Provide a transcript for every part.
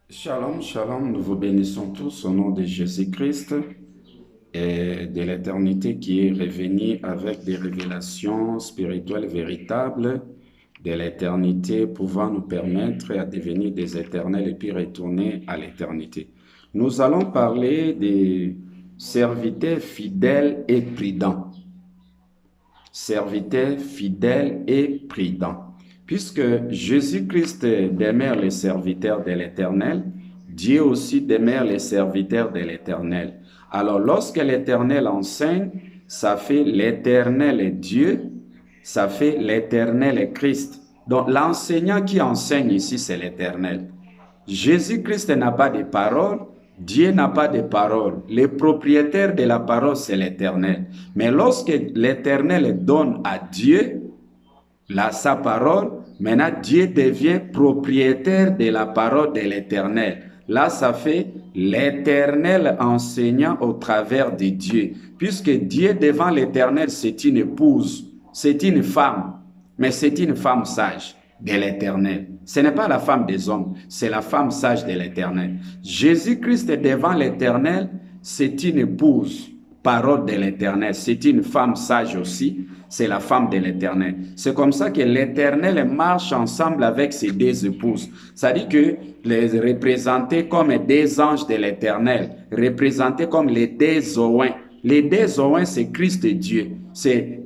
Shalom, shalom, nous vous bénissons tous au nom de Jésus-Christ et de l'éternité qui est revenu avec des révélations spirituelles véritables de l'éternité pouvant nous permettre à devenir des éternels et puis retourner à l'éternité. Nous allons parler des serviteurs fidèles et prudents. Serviteurs fidèles et prudents. Puisque Jésus-Christ demeure le serviteur de l'Éternel, Dieu aussi demeure le serviteur de l'Éternel. Alors, lorsque l'Éternel enseigne, ça fait l'Éternel est Dieu, ça fait l'Éternel est Christ. Donc, l'enseignant qui enseigne ici, c'est l'Éternel. Jésus-Christ n'a pas de parole, Dieu n'a pas de parole. Le propriétaire de la parole, c'est l'Éternel. Mais lorsque l'Éternel donne à Dieu sa parole, maintenant Dieu devient propriétaire de la parole de l'Éternel. Là, ça fait l'Éternel enseignant au travers de Dieu. Puisque Dieu devant l'Éternel, c'est une épouse, c'est une femme, mais c'est une femme sage de l'Éternel. Ce n'est pas la femme des hommes, c'est la femme sage de l'Éternel. Jésus-Christ devant l'Éternel, c'est une épouse, parole de l'Éternel. C'est une femme sage aussi, c'est la femme de l'Éternel. C'est comme ça que l'Éternel marche ensemble avec ses deux épouses. Ça dit que les représenter comme des anges de l'Éternel, représentés comme les deux oins. Les deux oins, c'est Christ et Dieu.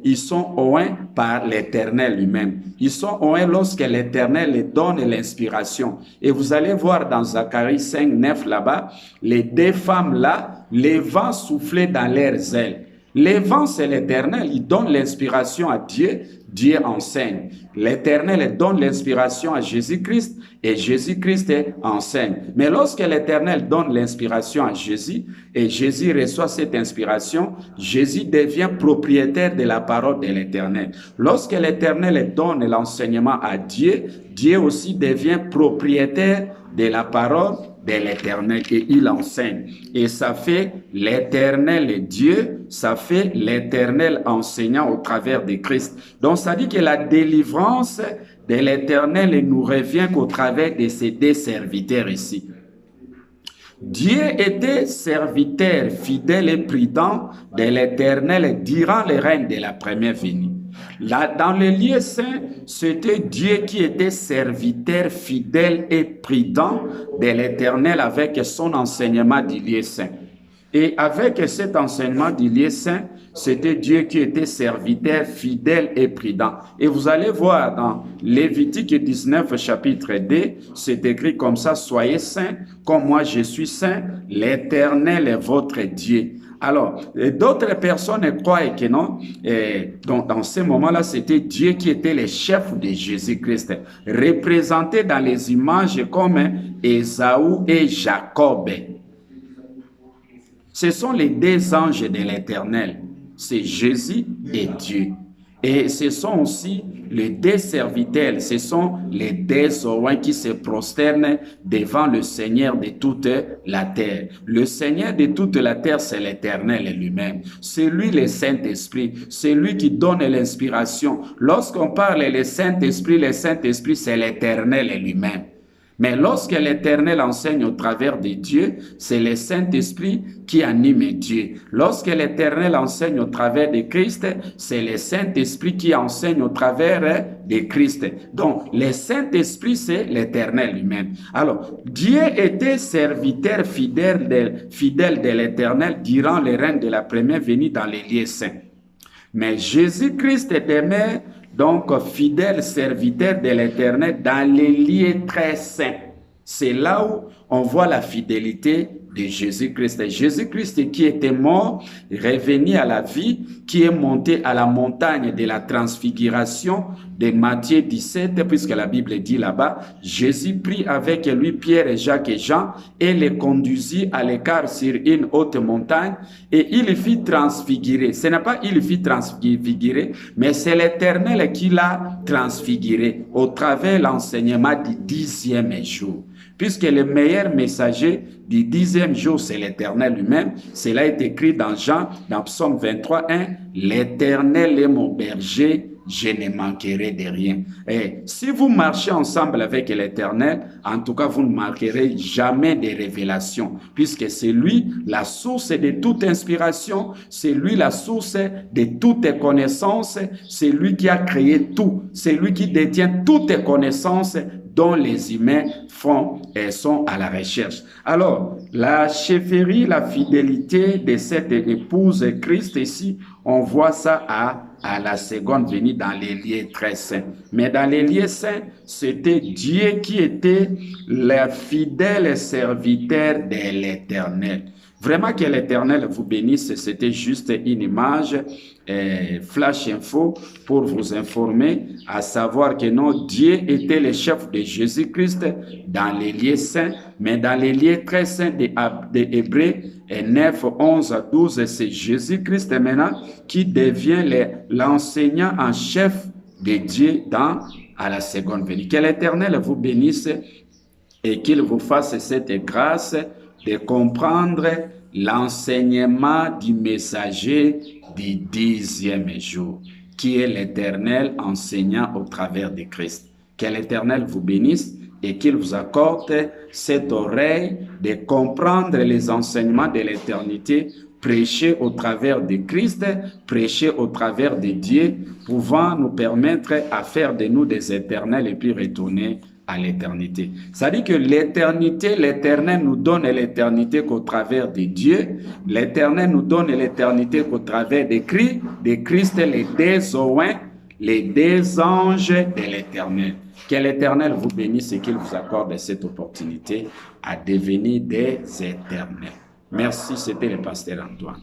Ils sont oins par l'Éternel lui-même. Ils sont oins lorsque l'Éternel les donne l'inspiration. Et vous allez voir dans Zacharie 5, 9 là-bas, les deux femmes là, les vents soufflaient dans leurs ailes. Les vents, c'est l'Éternel. Il donne l'inspiration à Dieu. Dieu enseigne. L'Éternel donne l'inspiration à Jésus-Christ et Jésus-Christ enseigne. Mais lorsque l'Éternel donne l'inspiration à Jésus et Jésus reçoit cette inspiration, Jésus devient propriétaire de la parole de l'Éternel. Lorsque l'Éternel donne l'enseignement à Dieu, Dieu aussi devient propriétaire de la parole de l'Éternel et il enseigne. Et ça fait l'Éternel Dieu, ça fait l'Éternel enseignant au travers de Christ. Donc ça dit que la délivrance de l'Éternel nous revient qu'au travers de ces deux serviteurs ici. Dieu était serviteur fidèle et prudent de l'Éternel durant le règne de la première venue. Là, dans le lieu saint, c'était Dieu qui était serviteur fidèle et prudent de l'Éternel avec son enseignement du lieu saint. Et avec cet enseignement du lieu saint, c'était Dieu qui était serviteur fidèle et prudent. Et vous allez voir dans Lévitique 19, chapitre 2, c'est écrit comme ça, soyez saints, comme moi je suis saint, l'Éternel est votre Dieu. Alors, d'autres personnes croient que non. Donc, dans ce moment-là, c'était Dieu qui était le chef de Jésus-Christ, représenté dans les images comme Ésaü et Jacob. Ce sont les deux anges de l'Éternel. C'est Jésus et Dieu. Et ce sont aussi les deux serviteurs, ce sont les deux oins qui se prosternent devant le Seigneur de toute la terre. Le Seigneur de toute la terre, c'est l'Éternel lui-même. C'est lui le Saint-Esprit, c'est lui qui donne l'inspiration. Lorsqu'on parle le Saint-Esprit, c'est l'Éternel lui-même. Mais lorsque l'Éternel enseigne au travers de Dieu, c'est le Saint-Esprit qui anime Dieu. Lorsque l'Éternel enseigne au travers de Christ, c'est le Saint-Esprit qui enseigne au travers de Christ. Donc, le Saint-Esprit, c'est l'Éternel lui-même. Alors, Dieu était serviteur fidèle de l'Éternel durant le règne de la première venue dans les lieux saints. Mais Jésus-Christ demeure donc fidèle serviteur de l'Éternel dans les lieux très saints. C'est là où on voit la fidélité de Jésus-Christ. Jésus-Christ qui était mort, revenu à la vie, qui est monté à la montagne de la transfiguration de Matthieu 17, puisque la Bible dit là-bas, Jésus prit avec lui Pierre, Jacques et Jean et les conduisit à l'écart sur une haute montagne et il fit transfigurer. Ce n'est pas il fit transfigurer, mais c'est l'Éternel qui l'a transfiguré au travers l'enseignement du 10e jour. Puisque le meilleur messager du 10e jour, c'est l'Éternel lui-même. Cela est écrit dans Jean, dans Psaume 23, 1. L'Éternel est mon berger, je ne manquerai de rien. Et si vous marchez ensemble avec l'Éternel, en tout cas, vous ne manquerez jamais de révélations, puisque c'est lui la source de toute inspiration, c'est lui la source de toutes connaissances, c'est lui qui a créé tout, c'est lui qui détient toutes connaissances dont les humains font et sont à la recherche. Alors, la chefferie, la fidélité de cette épouse Christ ici, on voit ça à la seconde venue dans les lieux très saints. Mais dans les lieux saints, c'était Dieu qui était le fidèle serviteur de l'Éternel. Vraiment que l'Éternel vous bénisse, c'était juste une image flash info pour vous informer, à savoir que non, Dieu était le chef de Jésus-Christ dans les lieux saints, mais dans les lieux très saints des Hébreux 9, 11 à 12, c'est Jésus-Christ maintenant qui devient l'enseignant en chef de Dieu à la seconde venue. Que l'Éternel vous bénisse et qu'il vous fasse cette grâce de comprendre l'enseignement du messager du 10e jour, qui est l'Éternel enseignant au travers de Christ. Que l'Éternel vous bénisse et qu'il vous accorde cette oreille de comprendre les enseignements de l'éternité, prêcher au travers de Christ, prêcher au travers de Dieu, pouvant nous permettre à faire de nous des éternels et puis retourner à l'éternité. Ça dit que l'éternité, l'Éternel nous donne l'éternité qu'au travers de Dieu. L'Éternel nous donne l'éternité qu'au travers de Christ, les deux oins, les deux anges de l'Éternel. Que l'Éternel vous bénisse et qu'il vous accorde cette opportunité à devenir des éternels. Merci, c'était le pasteur Antoine.